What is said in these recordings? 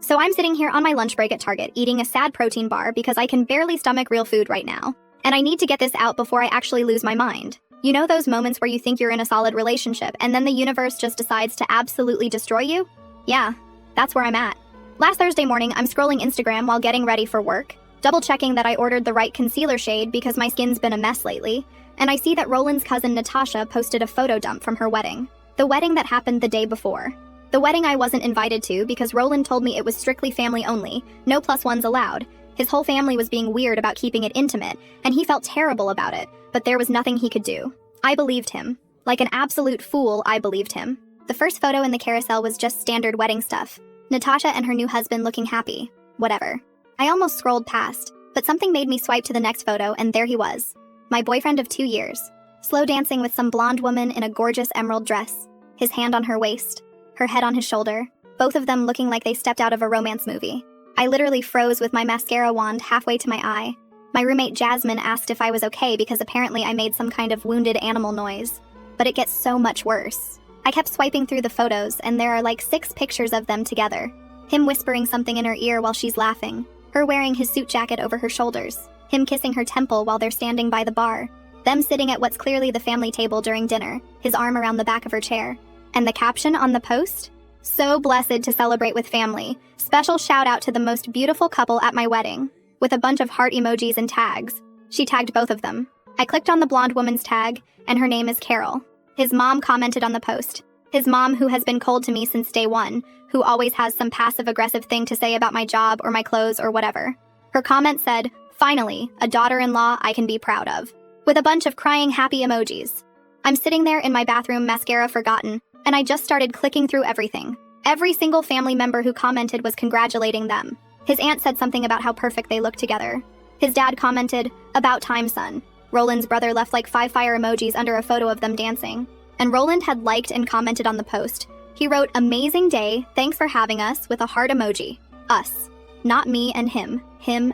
So I'm sitting here on my lunch break at Target eating a sad protein bar because I can barely stomach real food right now. And I need to get this out before I actually lose my mind. You know those moments where you think you're in a solid relationship and then the universe just decides to absolutely destroy you? Yeah, that's where I'm at. Last Thursday morning, I'm scrolling Instagram while getting ready for work, double-checking that I ordered the right concealer shade because my skin's been a mess lately, and I see that Roland's cousin Natasha posted a photo dump from her wedding. The wedding that happened the day before. The wedding I wasn't invited to because Roland told me it was strictly family only, no plus ones allowed. His whole family was being weird about keeping it intimate, and he felt terrible about it, but there was nothing he could do. I believed him. Like an absolute fool, I believed him. The first photo in the carousel was just standard wedding stuff. Natasha and her new husband looking happy. Whatever. I almost scrolled past, but something made me swipe to the next photo, and there he was. My boyfriend of 2 years. Slow dancing with some blonde woman in a gorgeous emerald dress. His hand on her waist. Her head on his shoulder, both of them looking like they stepped out of a romance movie. I literally froze with my mascara wand halfway to my eye. My roommate Jasmine asked if I was okay because apparently I made some kind of wounded animal noise. But it gets so much worse. I kept swiping through the photos and there are like 6 pictures of them together. Him whispering something in her ear while she's laughing. Her wearing his suit jacket over her shoulders. Him kissing her temple while they're standing by the bar. Them sitting at what's clearly the family table during dinner, his arm around the back of her chair. And the caption on the post? So blessed to celebrate with family. Special shout out to the most beautiful couple at my wedding. With a bunch of heart emojis and tags. She tagged both of them. I clicked on the blonde woman's tag, and her name is Carol. His mom commented on the post. His mom, who has been cold to me since day one, who always has some passive-aggressive thing to say about my job or my clothes or whatever. Her comment said, "Finally, a daughter-in-law I can be proud of." With a bunch of crying happy emojis. I'm sitting there in my bathroom, mascara forgotten, and I just started clicking through everything. Every single family member who commented was congratulating them. His aunt said something about how perfect they look together. His dad commented, "About time, son." Roland's brother left like 5 fire emojis under a photo of them dancing. And Roland had liked and commented on the post. He wrote, "Amazing day, thanks for having us," with a heart emoji. Us. Not me and him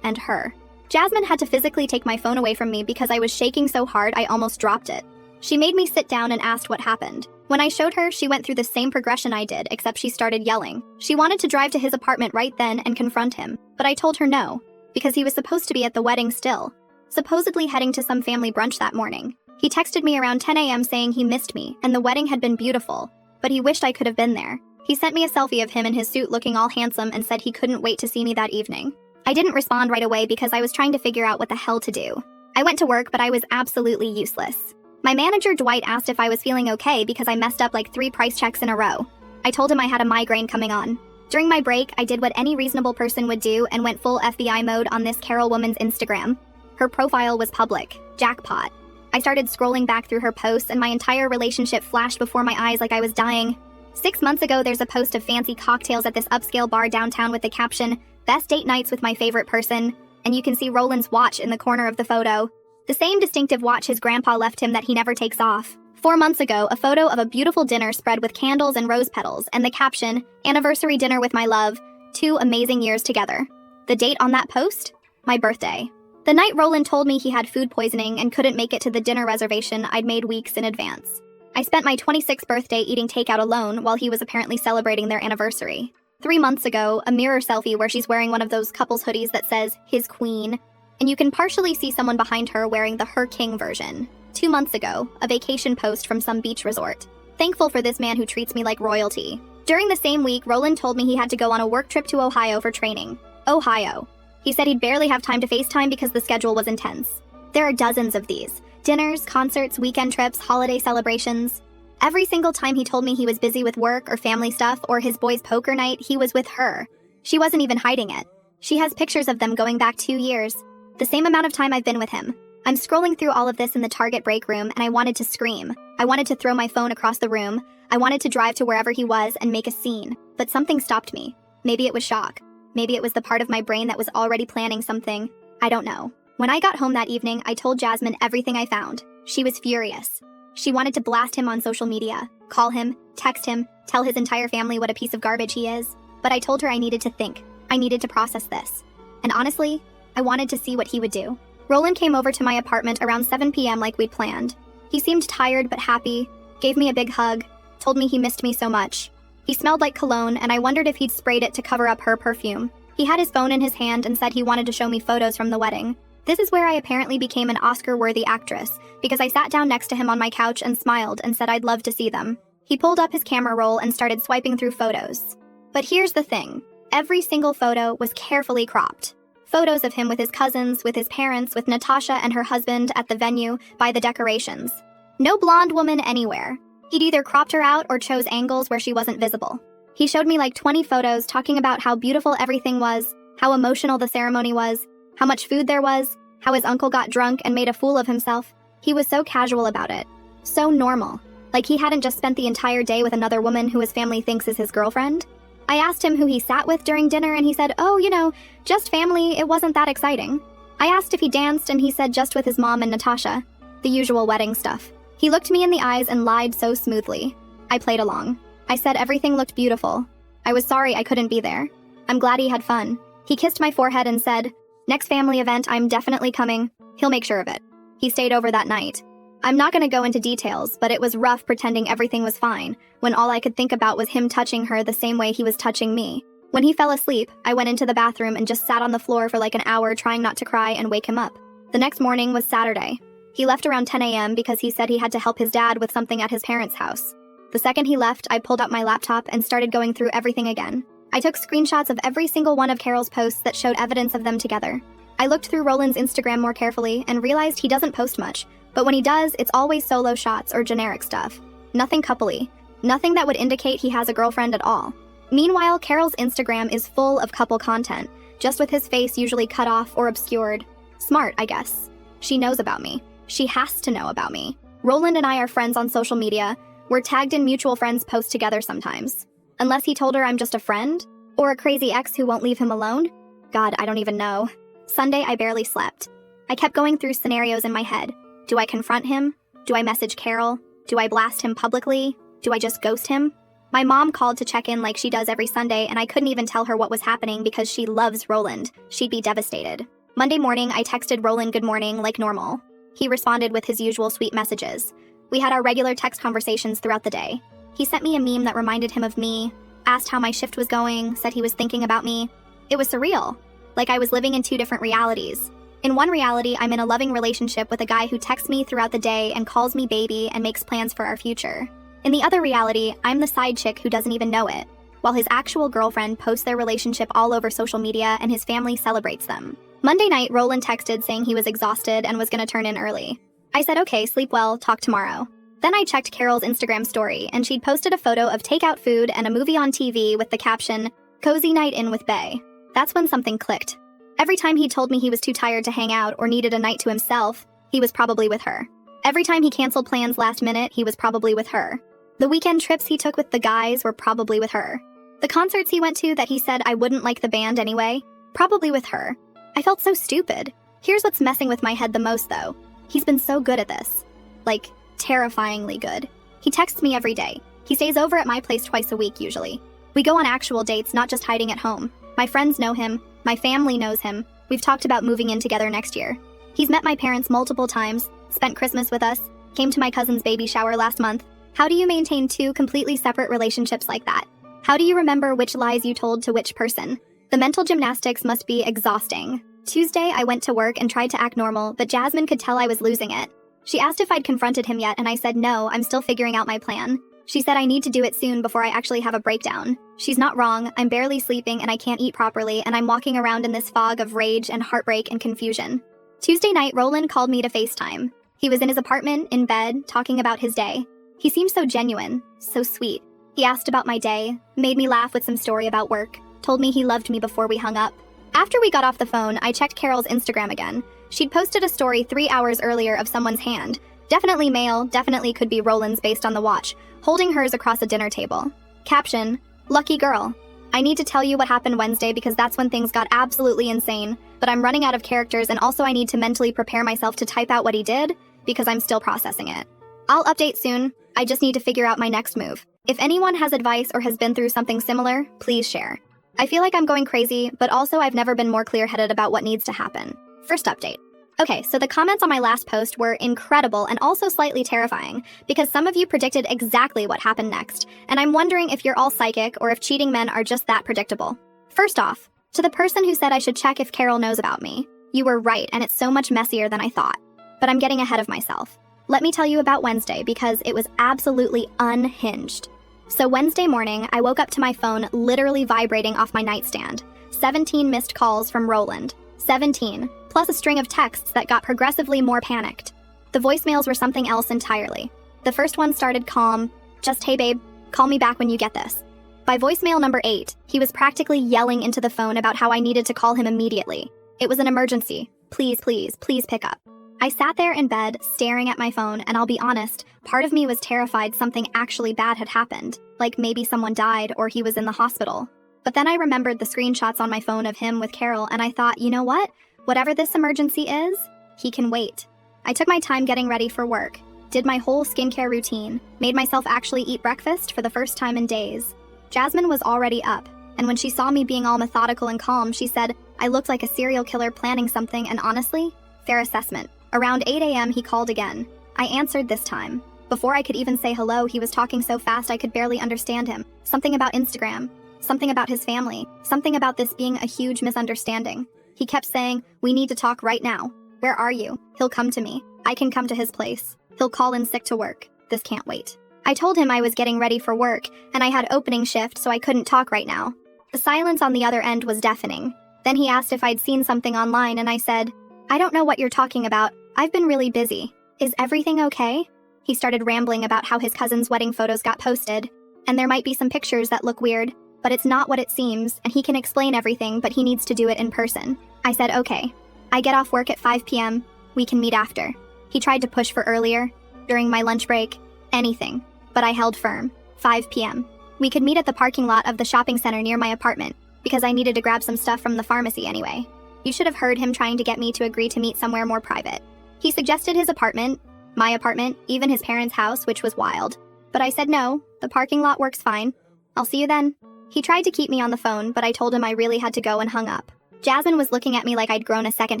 and her. Jasmine had to physically take my phone away from me because I was shaking so hard I almost dropped it. She made me sit down and asked what happened. When I showed her, she went through the same progression I did, except she started yelling. She wanted to drive to his apartment right then and confront him, but I told her no, because he was supposed to be at the wedding still, supposedly heading to some family brunch that morning. He texted me around 10 a.m. saying he missed me, and the wedding had been beautiful, but he wished I could have been there. He sent me a selfie of him in his suit looking all handsome and said he couldn't wait to see me that evening. I didn't respond right away because I was trying to figure out what the hell to do. I went to work, but I was absolutely useless. My manager Dwight asked if I was feeling okay because I messed up like 3 price checks in a row. I told him I had a migraine coming on. During my break, I did what any reasonable person would do and went full FBI mode on this Carol woman's Instagram. Her profile was public. Jackpot. I started scrolling back through her posts and my entire relationship flashed before my eyes like I was dying. 6 months ago, there's a post of fancy cocktails at this upscale bar downtown with the caption, "Best date nights with my favorite person," and you can see Roland's watch in the corner of the photo. The same distinctive watch his grandpa left him that he never takes off. 4 months ago, a photo of a beautiful dinner spread with candles and rose petals, and the caption, "Anniversary dinner with my love, 2 amazing years together." The date on that post? My birthday. The night Roland told me he had food poisoning and couldn't make it to the dinner reservation I'd made weeks in advance. I spent my 26th birthday eating takeout alone while he was apparently celebrating their anniversary. 3 months ago, a mirror selfie where she's wearing one of those couples hoodies that says, "His Queen," and you can partially see someone behind her wearing the Her King version. 2 months ago, a vacation post from some beach resort. Thankful for this man who treats me like royalty. During the same week, Roland told me he had to go on a work trip to Ohio for training. Ohio. He said he'd barely have time to FaceTime because the schedule was intense. There are dozens of these. Dinners, concerts, weekend trips, holiday celebrations. Every single time he told me he was busy with work or family stuff or his boys' poker night, he was with her. She wasn't even hiding it. She has pictures of them going back 2 years. The same amount of time I've been with him. I'm scrolling through all of this in the Target break room and I wanted to scream. I wanted to throw my phone across the room. I wanted to drive to wherever he was and make a scene. But something stopped me. Maybe it was shock. Maybe it was the part of my brain that was already planning something. I don't know. When I got home that evening, I told Jasmine everything I found. She was furious. She wanted to blast him on social media, call him, text him, tell his entire family what a piece of garbage he is. But I told her I needed to think. I needed to process this. And honestly, I wanted to see what he would do. Roland came over to my apartment around 7 p.m. like we'd planned. He seemed tired but happy, gave me a big hug, told me he missed me so much. He smelled like cologne, and I wondered if he'd sprayed it to cover up her perfume. He had his phone in his hand and said he wanted to show me photos from the wedding. This is where I apparently became an Oscar-worthy actress, because I sat down next to him on my couch and smiled and said I'd love to see them. He pulled up his camera roll and started swiping through photos. But here's the thing. Every single photo was carefully cropped. Photos of him with his cousins, with his parents, with Natasha and her husband at the venue, by the decorations. No blonde woman anywhere. He'd either cropped her out or chose angles where she wasn't visible. He showed me like 20 photos talking about how beautiful everything was, how emotional the ceremony was, how much food there was, how his uncle got drunk and made a fool of himself. He was so casual about it. So normal. Like he hadn't just spent the entire day with another woman who his family thinks is his girlfriend. I asked him who he sat with during dinner and he said, oh, just family, it wasn't that exciting. I asked if he danced and he said just with his mom and Natasha. The usual wedding stuff. He looked me in the eyes and lied so smoothly. I played along. I said everything looked beautiful. I was sorry I couldn't be there. I'm glad he had fun. He kissed my forehead and said, next family event, I'm definitely coming. He'll make sure of it. He stayed over that night. I'm not going to go into details, but it was rough pretending everything was fine, when all I could think about was him touching her the same way he was touching me. When he fell asleep, I went into the bathroom and just sat on the floor for like an hour trying not to cry and wake him up. The next morning was Saturday. He left around 10 a.m. because he said he had to help his dad with something at his parents' house. The second he left, I pulled out my laptop and started going through everything again. I took screenshots of every single one of Carol's posts that showed evidence of them together. I looked through Roland's Instagram more carefully and realized he doesn't post much, but when he does, it's always solo shots or generic stuff. Nothing coupley. Nothing that would indicate he has a girlfriend at all. Meanwhile, Carol's Instagram is full of couple content, just with his face usually cut off or obscured. Smart, I guess. She knows about me. She has to know about me. Roland and I are friends on social media. We're tagged in mutual friends' posts together sometimes. Unless he told her I'm just a friend? Or a crazy ex who won't leave him alone? God, I don't even know. Sunday, I barely slept. I kept going through scenarios in my head. Do I confront him? Do I message Carol? Do I blast him publicly? Do I just ghost him? My mom called to check in like she does every Sunday, and I couldn't even tell her what was happening because she loves Roland. She'd be devastated. Monday morning, I texted Roland good morning like normal. He responded with his usual sweet messages. We had our regular text conversations throughout the day. He sent me a meme that reminded him of me, asked how my shift was going, said he was thinking about me. It was surreal. Like I was living in two different realities. In one reality, I'm in a loving relationship with a guy who texts me throughout the day and calls me baby and makes plans for our future. In the other reality, I'm the side chick who doesn't even know it, while his actual girlfriend posts their relationship all over social media and his family celebrates them. Monday night, Roland texted saying he was exhausted and was going to turn in early. I said, okay, sleep well, talk tomorrow. Then I checked Carol's Instagram story, and she'd posted a photo of takeout food and a movie on TV with the caption, Cozy Night In with Bae. That's when something clicked. Every time he told me he was too tired to hang out or needed a night to himself, he was probably with her. Every time he canceled plans last minute, he was probably with her. The weekend trips he took with the guys were probably with her. The concerts he went to that he said I wouldn't like the band anyway, probably with her. I felt so stupid. Here's what's messing with my head the most, though. He's been so good at this. Like, terrifyingly good. He texts me every day. He stays over at my place twice a week, usually. We go on actual dates, not just hiding at home. My friends know him. My family knows him. We've talked about moving in together next year. He's met my parents multiple times, spent Christmas with us, came to my cousin's baby shower last month. How do you maintain two completely separate relationships like that? How do you remember which lies you told to which person? The mental gymnastics must be exhausting. Tuesday, I went to work and tried to act normal, but Jasmine could tell I was losing it. She asked if I'd confronted him yet, and I said no, I'm still figuring out my plan. She said I need to do it soon before I actually have a breakdown. She's not wrong, I'm barely sleeping and I can't eat properly, and I'm walking around in this fog of rage and heartbreak and confusion. Tuesday night, Roland called me to FaceTime. He was in his apartment, in bed, talking about his day. He seemed so genuine, so sweet. He asked about my day, made me laugh with some story about work, told me he loved me before we hung up. After we got off the phone, I checked Carol's Instagram again. She'd posted a story 3 hours earlier of someone's hand. Definitely male, definitely could be Roland's based on the watch, holding hers across a dinner table. Caption, lucky girl. I need to tell you what happened Wednesday because that's when things got absolutely insane, but I'm running out of characters and also I need to mentally prepare myself to type out what he did because I'm still processing it. I'll update soon. I just need to figure out my next move. If anyone has advice or has been through something similar, please share. I feel like I'm going crazy, but also I've never been more clear-headed about what needs to happen. First update. Okay, so the comments on my last post were incredible and also slightly terrifying, because some of you predicted exactly what happened next, and I'm wondering if you're all psychic or if cheating men are just that predictable. First off, to the person who said I should check if Carol knows about me, you were right, and it's so much messier than I thought. But I'm getting ahead of myself. Let me tell you about Wednesday, because it was absolutely unhinged. So Wednesday morning, I woke up to my phone literally vibrating off my nightstand. 17 missed calls from Roland. 17, plus a string of texts that got progressively more panicked. The voicemails were something else entirely. The first one started calm, just "Hey babe, call me back when you get this." By voicemail number 8, he was practically yelling into the phone about how I needed to call him immediately. It was an emergency. Please, please, please pick up. I sat there in bed, staring at my phone, and I'll be honest, part of me was terrified something actually bad had happened, like maybe someone died or he was in the hospital. But then I remembered the screenshots on my phone of him with Carol, and I thought, you know what? Whatever this emergency is, he can wait. I took my time getting ready for work, did my whole skincare routine, made myself actually eat breakfast for the first time in days. Jasmine was already up, and when she saw me being all methodical and calm, she said I looked like a serial killer planning something, and honestly, fair assessment. Around 8 a.m. he called again. I answered this time. Before I could even say hello, he was talking so fast I could barely understand him. Something about Instagram. Something about his family. Something about this being a huge misunderstanding. He kept saying, "We need to talk right now. Where are you? He'll come to me. I can come to his place. He'll call in sick to work. This can't wait." I told him I was getting ready for work, and I had opening shift, so I couldn't talk right now. The silence on the other end was deafening. Then he asked if I'd seen something online, and I said, "I don't know what you're talking about. I've been really busy. Is everything okay?" He started rambling about how his cousin's wedding photos got posted, and there might be some pictures that look weird, but it's not what it seems, and he can explain everything, but he needs to do it in person. I said, "Okay. I get off work at 5 p.m. We can meet after." He tried to push for earlier, during my lunch break, anything, but I held firm. 5 p.m. We could meet at the parking lot of the shopping center near my apartment, because I needed to grab some stuff from the pharmacy anyway. You should have heard him trying to get me to agree to meet somewhere more private. He suggested his apartment, my apartment, even his parents' house, which was wild. But I said no, the parking lot works fine. I'll see you then. He tried to keep me on the phone, but I told him I really had to go and hung up. Jasmine was looking at me like I'd grown a second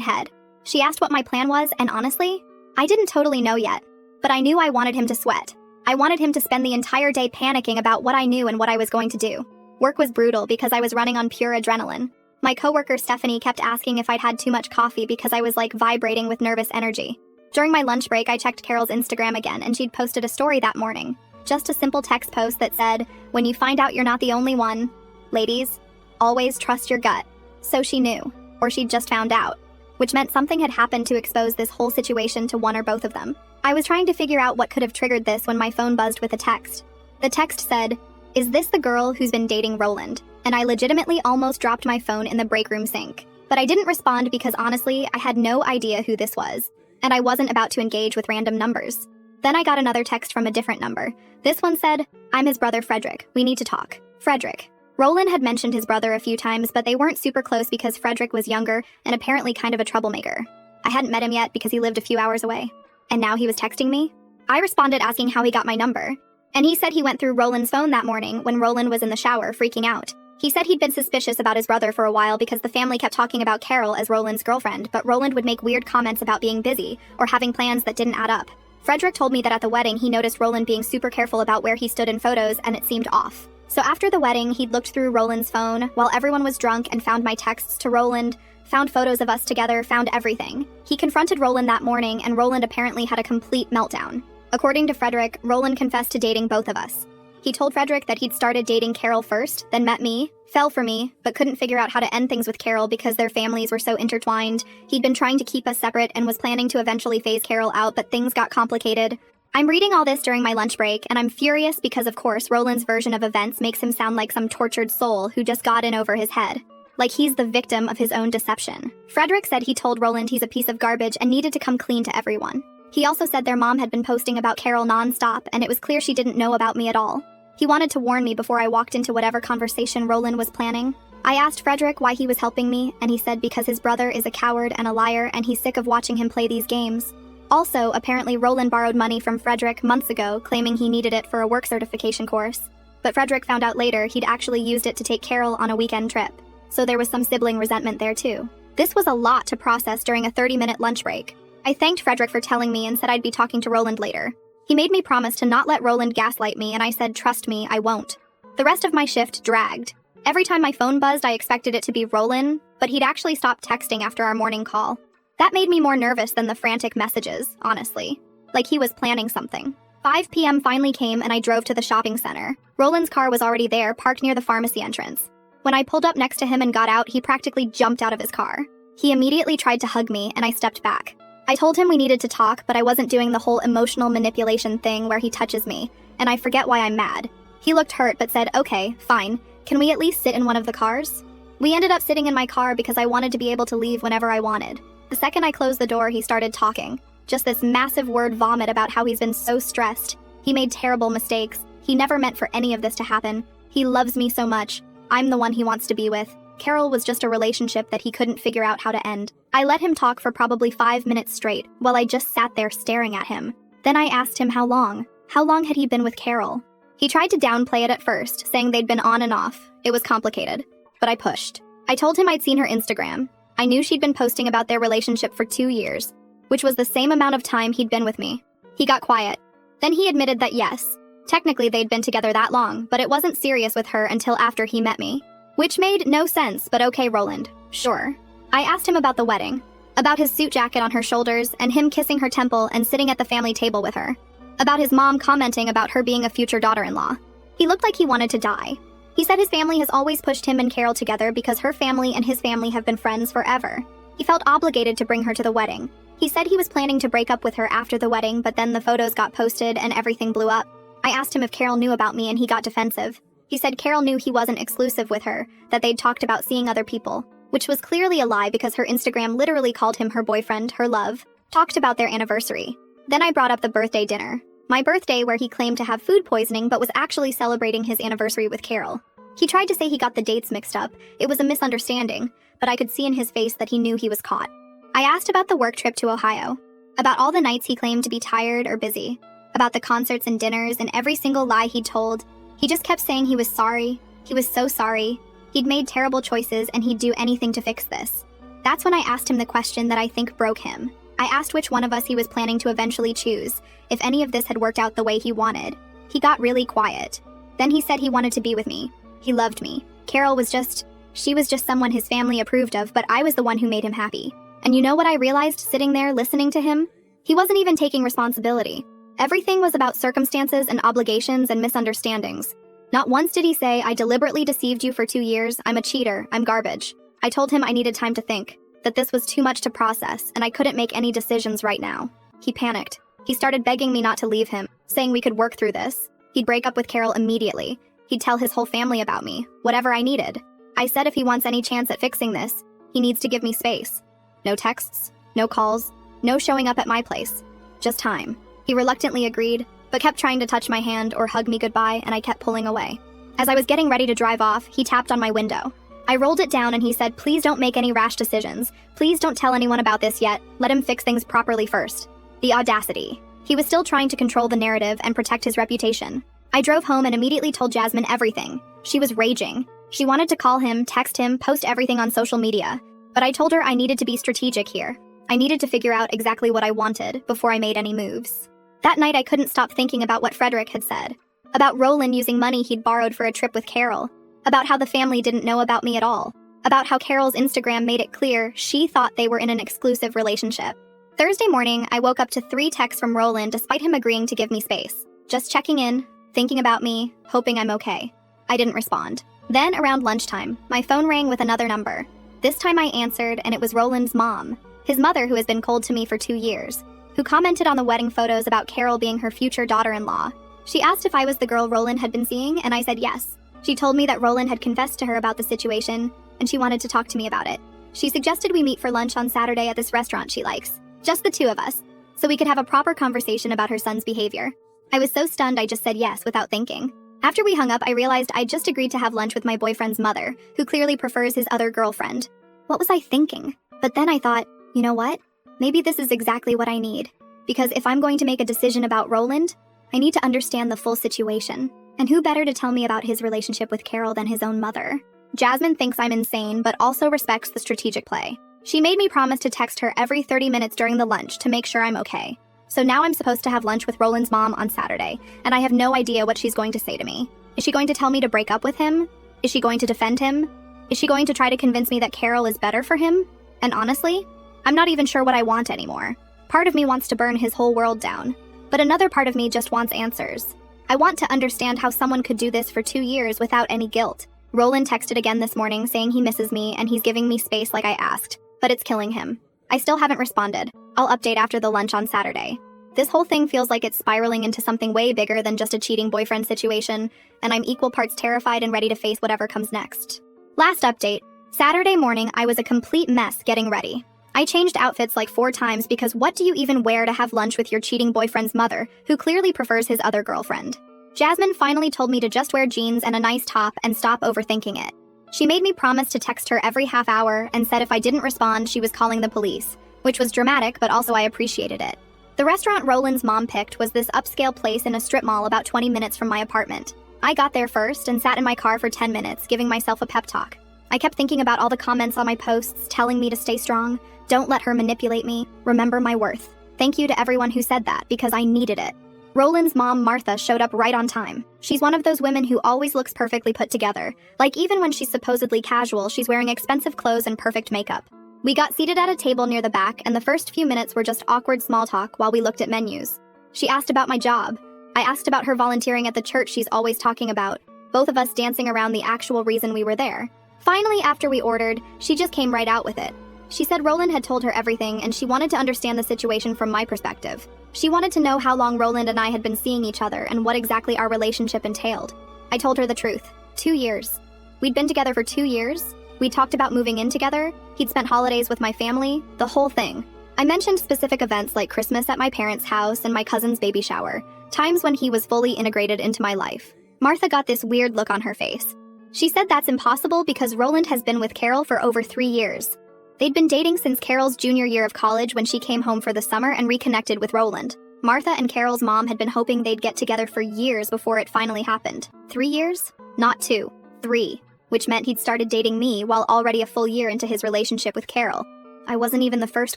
head. She asked what my plan was, and honestly, I didn't totally know yet. But I knew I wanted him to sweat. I wanted him to spend the entire day panicking about what I knew and what I was going to do. Work was brutal because I was running on pure adrenaline. My coworker Stephanie kept asking if I'd had too much coffee because I was like vibrating with nervous energy. During my lunch break, I checked Carol's Instagram again, and she'd posted a story that morning. Just a simple text post that said, "When you find out you're not the only one, ladies, always trust your gut." So she knew, or she'd just found out, which meant something had happened to expose this whole situation to one or both of them. I was trying to figure out what could have triggered this when my phone buzzed with a text. The text said, "Is this the girl who's been dating Roland?" And I legitimately almost dropped my phone in the break room sink. But I didn't respond because honestly, I had no idea who this was, and I wasn't about to engage with random numbers. Then I got another text from a different number. This one said, "I'm his brother Frederick. We need to talk." Frederick. Roland had mentioned his brother a few times, but they weren't super close because Frederick was younger and apparently kind of a troublemaker. I hadn't met him yet because he lived a few hours away. And now he was texting me? I responded asking how he got my number. And he said he went through Roland's phone that morning when Roland was in the shower freaking out. He said he'd been suspicious about his brother for a while because the family kept talking about Carol as Roland's girlfriend, but Roland would make weird comments about being busy or having plans that didn't add up. Frederick told me that at the wedding he noticed Roland being super careful about where he stood in photos and it seemed off. So after the wedding, he'd looked through Roland's phone while everyone was drunk and found my texts to Roland, found photos of us together, found everything. He confronted Roland that morning and Roland apparently had a complete meltdown. According to Frederick, Roland confessed to dating both of us. He told Frederick that he'd started dating Carol first, then met me, fell for me, but couldn't figure out how to end things with Carol because their families were so intertwined. He'd been trying to keep us separate and was planning to eventually phase Carol out, but things got complicated. I'm reading all this during my lunch break, and I'm furious because, of course, Roland's version of events makes him sound like some tortured soul who just got in over his head. Like he's the victim of his own deception. Frederick said he told Roland he's a piece of garbage and needed to come clean to everyone. He also said their mom had been posting about Carol nonstop, and it was clear she didn't know about me at all. He wanted to warn me before I walked into whatever conversation Roland was planning. I asked Frederick why he was helping me, and he said because his brother is a coward and a liar and he's sick of watching him play these games. Also, apparently Roland borrowed money from Frederick months ago, claiming he needed it for a work certification course. But Frederick found out later he'd actually used it to take Carol on a weekend trip. So there was some sibling resentment there too. This was a lot to process during a 30-minute lunch break. I thanked Frederick for telling me and said I'd be talking to Roland later. He made me promise to not let Roland gaslight me, and I said, trust me, I won't. The rest of my shift dragged. Every time my phone buzzed, I expected it to be Roland, but he'd actually stopped texting after our morning call. That made me more nervous than the frantic messages, honestly. Like he was planning something. 5 p.m. finally came and I drove to the shopping center. Roland's car was already there, parked near the pharmacy entrance. When I pulled up next to him and got out, he practically jumped out of his car. He immediately tried to hug me, and I stepped back. I told him we needed to talk, but I wasn't doing the whole emotional manipulation thing where he touches me, and I forget why I'm mad. He looked hurt but said, okay, fine. Can we at least sit in one of the cars? We ended up sitting in my car because I wanted to be able to leave whenever I wanted. The second I closed the door, he started talking. Just this massive word vomit about how he's been so stressed. He made terrible mistakes. He never meant for any of this to happen. He loves me so much. I'm the one he wants to be with. Carol was just a relationship that he couldn't figure out how to end. I let him talk for probably 5 minutes straight, while I just sat there staring at him. Then I asked him how long. How long had he been with Carol? He tried to downplay it at first, saying they'd been on and off. It was complicated. But I pushed. I told him I'd seen her Instagram. I knew she'd been posting about their relationship for 2 years, which was the same amount of time he'd been with me. He got quiet. Then he admitted that yes, technically they'd been together that long, but it wasn't serious with her until after he met me. Which made no sense, but okay, Roland. Sure. I asked him about the wedding, about his suit jacket on her shoulders and him kissing her temple and sitting at the family table with her, about his mom commenting about her being a future daughter-in-law. He looked like he wanted to die. He said his family has always pushed him and Carol together because her family and his family have been friends forever. He felt obligated to bring her to the wedding. He said he was planning to break up with her after the wedding, but then the photos got posted and everything blew up. I asked him if Carol knew about me and he got defensive. He said Carol knew he wasn't exclusive with her, that they'd talked about seeing other people, which was clearly a lie because her Instagram literally called him her boyfriend, her love, talked about their anniversary. Then I brought up the birthday dinner. My birthday where he claimed to have food poisoning but was actually celebrating his anniversary with Carol. He tried to say he got the dates mixed up. It was a misunderstanding, but I could see in his face that he knew he was caught. I asked about the work trip to Ohio, about all the nights he claimed to be tired or busy, about the concerts and dinners and every single lie he'd told. He just kept saying he was sorry. He was so sorry. He'd made terrible choices and he'd do anything to fix this. That's when I asked him the question that I think broke him. I asked which one of us he was planning to eventually choose, if any of this had worked out the way he wanted. He got really quiet. Then he said he wanted to be with me. He loved me. Carol was just... she was just someone his family approved of, but I was the one who made him happy. And you know what I realized sitting there listening to him? He wasn't even taking responsibility. Everything was about circumstances and obligations and misunderstandings. Not once did he say, I deliberately deceived you for 2 years, I'm a cheater, I'm garbage. I told him I needed time to think, that this was too much to process, and I couldn't make any decisions right now. He panicked. He started begging me not to leave him, saying we could work through this. He'd break up with Carol immediately. He'd tell his whole family about me, whatever I needed. I said if he wants any chance at fixing this, he needs to give me space. No texts, no calls, no showing up at my place. Just time. He reluctantly agreed, but kept trying to touch my hand or hug me goodbye, and I kept pulling away. As I was getting ready to drive off, he tapped on my window. I rolled it down and he said, please don't make any rash decisions. Please don't tell anyone about this yet. Let him fix things properly first. The audacity. He was still trying to control the narrative and protect his reputation. I drove home and immediately told Jasmine everything. She was raging. She wanted to call him, text him, post everything on social media. But I told her I needed to be strategic here. I needed to figure out exactly what I wanted before I made any moves. That night I couldn't stop thinking about what Frederick had said. About Roland using money he'd borrowed for a trip with Carol. About how the family didn't know about me at all. About how Carol's Instagram made it clear she thought they were in an exclusive relationship. Thursday morning, I woke up to 3 texts from Roland despite him agreeing to give me space. Just checking in, thinking about me, hoping I'm okay. I didn't respond. Then, around lunchtime, my phone rang with another number. This time I answered, and it was Roland's mom. His mother, who has been cold to me for 2 years. Who commented on the wedding photos about Carol being her future daughter-in-law. She asked if I was the girl Roland had been seeing, and I said yes. She told me that Roland had confessed to her about the situation, and she wanted to talk to me about it. She suggested we meet for lunch on Saturday at this restaurant she likes. Just the 2 of us, so we could have a proper conversation about her son's behavior. I was so stunned I just said yes without thinking. After we hung up, I realized I'd just agreed to have lunch with my boyfriend's mother, who clearly prefers his other girlfriend. What was I thinking? But then I thought, you know what? Maybe this is exactly what I need. Because if I'm going to make a decision about Roland, I need to understand the full situation. And who better to tell me about his relationship with Carol than his own mother? Jasmine thinks I'm insane, but also respects the strategic play. She made me promise to text her every 30 minutes during the lunch to make sure I'm okay. So now I'm supposed to have lunch with Roland's mom on Saturday, and I have no idea what she's going to say to me. Is she going to tell me to break up with him? Is she going to defend him? Is she going to try to convince me that Carol is better for him? And honestly, I'm not even sure what I want anymore. Part of me wants to burn his whole world down, but another part of me just wants answers. I want to understand how someone could do this for 2 years without any guilt. Roland texted again this morning saying he misses me and he's giving me space like I asked, but it's killing him. I still haven't responded. I'll update after the lunch on Saturday. This whole thing feels like it's spiraling into something way bigger than just a cheating boyfriend situation, and I'm equal parts terrified and ready to face whatever comes next. Last update. Saturday morning, I was a complete mess getting ready. I changed outfits like 4 times because what do you even wear to have lunch with your cheating boyfriend's mother, who clearly prefers his other girlfriend? Jasmine finally told me to just wear jeans and a nice top and stop overthinking it. She made me promise to text her every half hour and said if I didn't respond, she was calling the police, which was dramatic, but also I appreciated it. The restaurant Roland's mom picked was this upscale place in a strip mall about 20 minutes from my apartment. I got there first and sat in my car for 10 minutes, giving myself a pep talk. I kept thinking about all the comments on my posts telling me to stay strong, don't let her manipulate me, remember my worth. Thank you to everyone who said that because I needed it. Roland's mom, Martha, showed up right on time. She's one of those women who always looks perfectly put together. Like even when she's supposedly casual, she's wearing expensive clothes and perfect makeup. We got seated at a table near the back, and the first few minutes were just awkward small talk while we looked at menus. She asked about my job. I asked about her volunteering at the church she's always talking about, both of us dancing around the actual reason we were there. Finally, after we ordered, she just came right out with it. She said Roland had told her everything and she wanted to understand the situation from my perspective. She wanted to know how long Roland and I had been seeing each other and what exactly our relationship entailed. I told her the truth. 2 years. We'd been together for 2 years. We talked about moving in together. He'd spent holidays with my family, the whole thing. I mentioned specific events like Christmas at my parents' house and my cousin's baby shower, times when he was fully integrated into my life. Martha got this weird look on her face. She said that's impossible because Roland has been with Carol for over 3 years. They'd been dating since Carol's junior year of college when she came home for the summer and reconnected with Roland. Martha and Carol's mom had been hoping they'd get together for years before it finally happened. 3 years? Not 2. 3. Which meant he'd started dating me while already a full year into his relationship with Carol. I wasn't even the first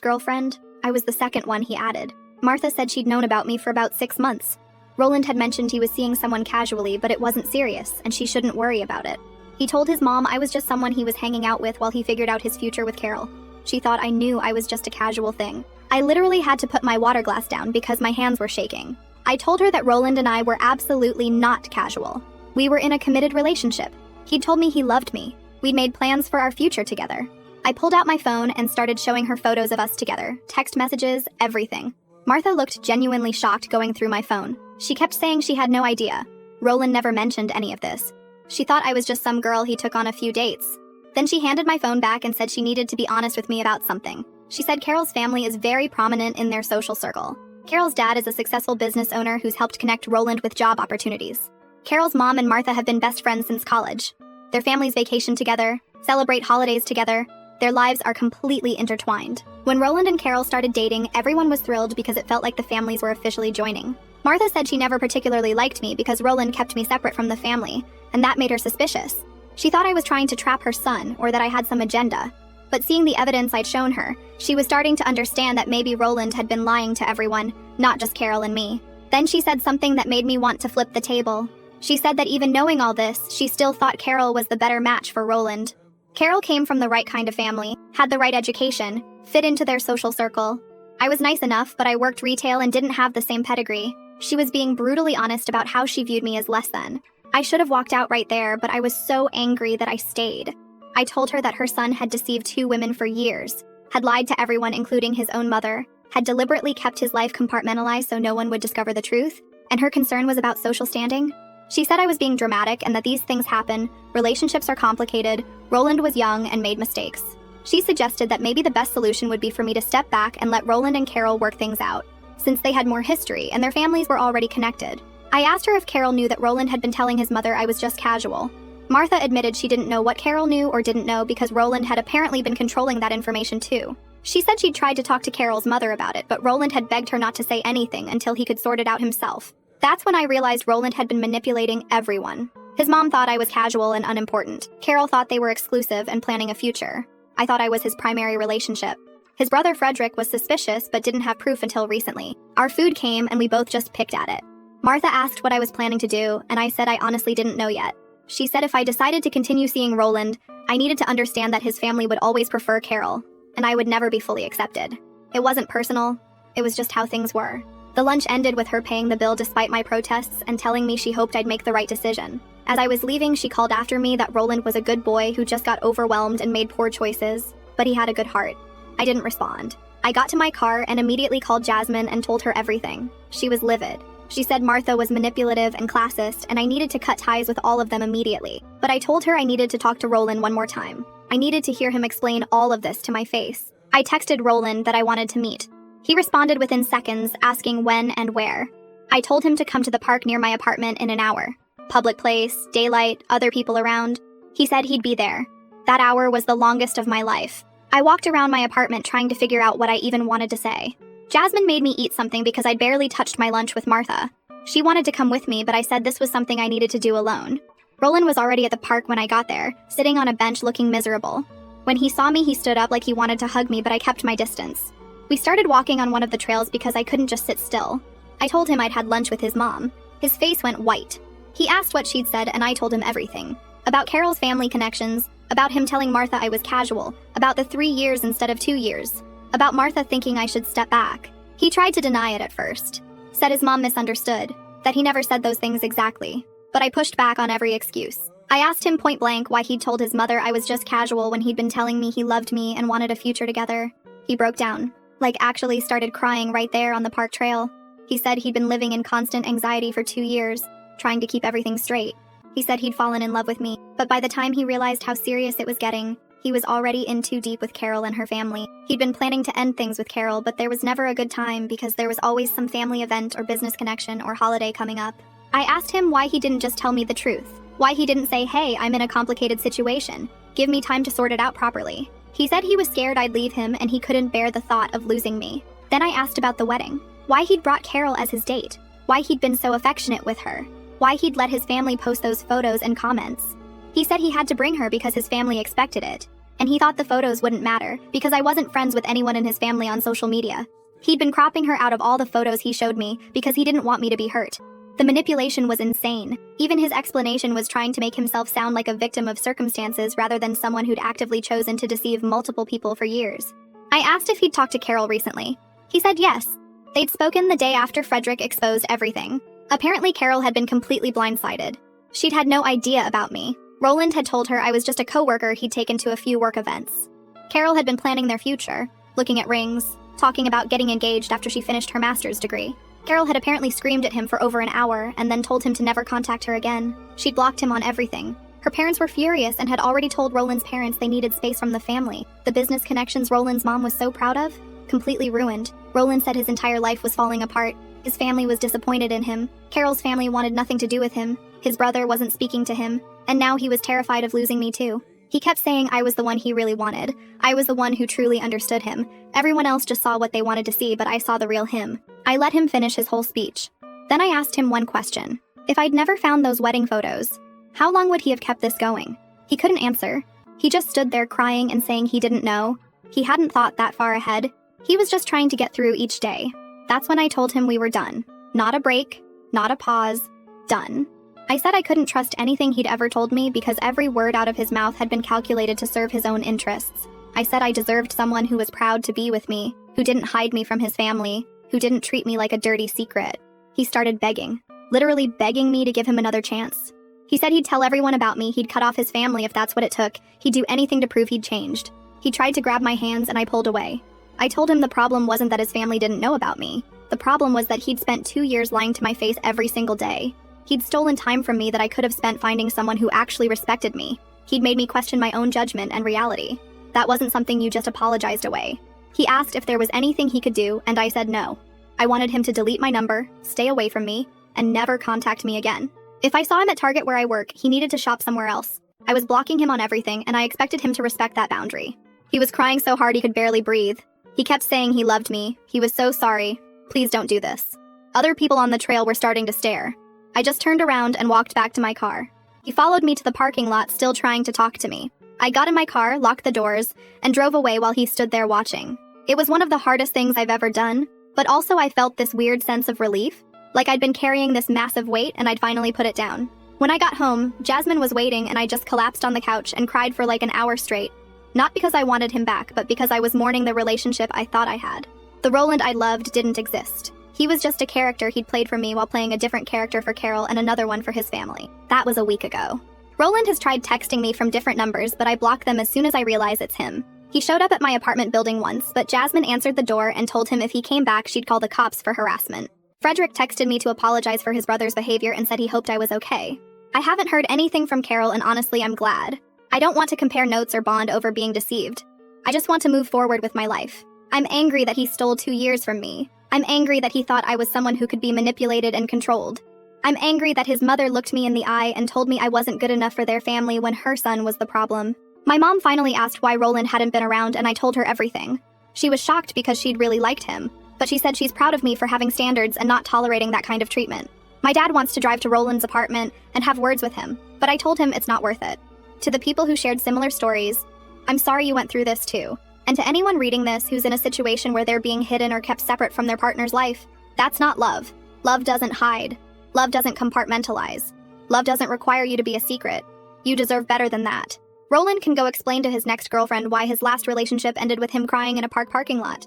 girlfriend. I was the second one, he added. Martha said she'd known about me for about 6 months. Roland had mentioned he was seeing someone casually, but it wasn't serious, and she shouldn't worry about it. He told his mom I was just someone he was hanging out with while he figured out his future with Carol. She thought I knew I was just a casual thing. I literally had to put my water glass down because my hands were shaking. I told her that Roland and I were absolutely not casual. We were in a committed relationship. He'd told me he loved me. We'd made plans for our future together. I pulled out my phone and started showing her photos of us together, text messages, everything. Martha looked genuinely shocked going through my phone. She kept saying she had no idea. Roland never mentioned any of this. She thought I was just some girl he took on a few dates. Then she handed my phone back and said she needed to be honest with me about something. She said Carol's family is very prominent in their social circle. Carol's dad is a successful business owner who's helped connect Roland with job opportunities. Carol's mom and Martha have been best friends since college. Their families vacation together, celebrate holidays together. Their lives are completely intertwined. When Roland and Carol started dating, everyone was thrilled because it felt like the families were officially joining. Martha said she never particularly liked me because Roland kept me separate from the family, and that made her suspicious. She thought I was trying to trap her son or that I had some agenda. But seeing the evidence I'd shown her, she was starting to understand that maybe Roland had been lying to everyone, not just Carol and me. Then she said something that made me want to flip the table. She said that even knowing all this, she still thought Carol was the better match for Roland. Carol came from the right kind of family, had the right education, fit into their social circle. I was nice enough, but I worked retail and didn't have the same pedigree. She was being brutally honest about how she viewed me as less than. I should have walked out right there, but I was so angry that I stayed. I told her that her son had deceived 2 women for years, had lied to everyone including his own mother, had deliberately kept his life compartmentalized so no one would discover the truth, and her concern was about social standing. She said I was being dramatic and that these things happen, relationships are complicated, Roland was young and made mistakes. She suggested that maybe the best solution would be for me to step back and let Roland and Carol work things out, since they had more history and their families were already connected. I asked her if Carol knew that Roland had been telling his mother I was just casual. Martha admitted she didn't know what Carol knew or didn't know because Roland had apparently been controlling that information too. She said she'd tried to talk to Carol's mother about it, but Roland had begged her not to say anything until he could sort it out himself. That's when I realized Roland had been manipulating everyone. His mom thought I was casual and unimportant. Carol thought they were exclusive and planning a future. I thought I was his primary relationship. His brother Frederick was suspicious but didn't have proof until recently. Our food came and we both just picked at it. Martha asked what I was planning to do, and I said I honestly didn't know yet. She said if I decided to continue seeing Roland, I needed to understand that his family would always prefer Carol, and I would never be fully accepted. It wasn't personal, it was just how things were. The lunch ended with her paying the bill despite my protests and telling me she hoped I'd make the right decision. As I was leaving, she called after me that Roland was a good boy who just got overwhelmed and made poor choices, but he had a good heart. I didn't respond. I got to my car and immediately called Jasmine and told her everything. She was livid. She said Martha was manipulative and classist, and I needed to cut ties with all of them immediately. But I told her I needed to talk to Roland one more time. I needed to hear him explain all of this to my face. I texted Roland that I wanted to meet. He responded within seconds, asking when and where. I told him to come to the park near my apartment in an hour. Public place, daylight, other people around. He said he'd be there. That hour was the longest of my life. I walked around my apartment trying to figure out what I even wanted to say. Jasmine made me eat something because I'd barely touched my lunch with Martha. She wanted to come with me, but I said this was something I needed to do alone. Roland was already at the park when I got there, sitting on a bench looking miserable. When he saw me, he stood up like he wanted to hug me, but I kept my distance. We started walking on one of the trails because I couldn't just sit still. I told him I'd had lunch with his mom. His face went white. He asked what she'd said, and I told him everything. About Carol's family connections, about him telling Martha I was casual, about the 3 years instead of 2 years, about Martha thinking I should step back. He tried to deny it at first. Said his mom misunderstood, that he never said those things exactly. But I pushed back on every excuse. I asked him point blank why he'd told his mother I was just casual when he'd been telling me he loved me and wanted a future together. He broke down, like actually started crying right there on the park trail. He said he'd been living in constant anxiety for 2 years, trying to keep everything straight. He said he'd fallen in love with me, but by the time he realized how serious it was getting, he was already in too deep with Carol and her family. He'd been planning to end things with Carol, but there was never a good time because there was always some family event or business connection or holiday coming up. I asked him why he didn't just tell me the truth. Why he didn't say, hey, I'm in a complicated situation. Give me time to sort it out properly. He said he was scared I'd leave him and he couldn't bear the thought of losing me. Then I asked about the wedding. Why he'd brought Carol as his date. Why he'd been so affectionate with her. Why he'd let his family post those photos and comments. He said he had to bring her because his family expected it. And he thought the photos wouldn't matter because I wasn't friends with anyone in his family on social media. He'd been cropping her out of all the photos he showed me because he didn't want me to be hurt. The manipulation was insane. Even his explanation was trying to make himself sound like a victim of circumstances rather than someone who'd actively chosen to deceive multiple people for years. I asked if he'd talked to Carol recently. He said yes. They'd spoken the day after Frederick exposed everything. Apparently Carol had been completely blindsided. She'd had no idea about me. Roland had told her I was just a coworker he'd taken to a few work events. Carol had been planning their future, looking at rings, talking about getting engaged after she finished her master's degree. Carol had apparently screamed at him for over an hour and then told him to never contact her again. She'd blocked him on everything. Her parents were furious and had already told Roland's parents they needed space from the family. The business connections Roland's mom was so proud of? Completely ruined. Roland said his entire life was falling apart. His family was disappointed in him. Carol's family wanted nothing to do with him. His brother wasn't speaking to him. And now he was terrified of losing me too. He kept saying I was the one he really wanted. I was the one who truly understood him. Everyone else just saw what they wanted to see, but I saw the real him. I let him finish his whole speech. Then I asked him one question. If I'd never found those wedding photos, how long would he have kept this going? He couldn't answer. He just stood there crying and saying he didn't know. He hadn't thought that far ahead. He was just trying to get through each day. That's when I told him we were done. Not a break, not a pause, done. I said I couldn't trust anything he'd ever told me because every word out of his mouth had been calculated to serve his own interests. I said I deserved someone who was proud to be with me, who didn't hide me from his family, who didn't treat me like a dirty secret. He started begging, literally begging me to give him another chance. He said he'd tell everyone about me, he'd cut off his family if that's what it took, he'd do anything to prove he'd changed. He tried to grab my hands and I pulled away. I told him the problem wasn't that his family didn't know about me. The problem was that he'd spent 2 years lying to my face every single day. He'd stolen time from me that I could have spent finding someone who actually respected me. He'd made me question my own judgment and reality. That wasn't something you just apologized away. He asked if there was anything he could do, and I said no. I wanted him to delete my number, stay away from me, and never contact me again. If I saw him at Target where I work, he needed to shop somewhere else. I was blocking him on everything, and I expected him to respect that boundary. He was crying so hard he could barely breathe. He kept saying he loved me. He was so sorry. Please don't do this. Other people on the trail were starting to stare. I just turned around and walked back to my car. He followed me to the parking lot, still trying to talk to me. I got in my car, locked the doors, and drove away while he stood there watching. It was one of the hardest things I've ever done, but also I felt this weird sense of relief, like I'd been carrying this massive weight and I'd finally put it down. When I got home, Jasmine was waiting and I just collapsed on the couch and cried for like an hour straight. Not because I wanted him back, but because I was mourning the relationship I thought I had. The Roland I loved didn't exist. He was just a character he'd played for me while playing a different character for Carol and another one for his family. That was a week ago. Roland has tried texting me from different numbers, but I block them as soon as I realize it's him. He showed up at my apartment building once, but Jasmine answered the door and told him if he came back, she'd call the cops for harassment. Frederick texted me to apologize for his brother's behavior and said he hoped I was okay. I haven't heard anything from Carol, and honestly, I'm glad. I don't want to compare notes or bond over being deceived. I just want to move forward with my life. I'm angry that he stole 2 years from me. I'm angry that he thought I was someone who could be manipulated and controlled. I'm angry that his mother looked me in the eye and told me I wasn't good enough for their family when her son was the problem. My mom finally asked why Roland hadn't been around, and I told her everything. She was shocked because she'd really liked him, but she said she's proud of me for having standards and not tolerating that kind of treatment. My dad wants to drive to Roland's apartment and have words with him, but I told him it's not worth it. To the people who shared similar stories, I'm sorry you went through this too. And to anyone reading this who's in a situation where they're being hidden or kept separate from their partner's life, that's not love. Love doesn't hide. Love doesn't compartmentalize. Love doesn't require you to be a secret. You deserve better than that. Roland can go explain to his next girlfriend why his last relationship ended with him crying in a parking lot.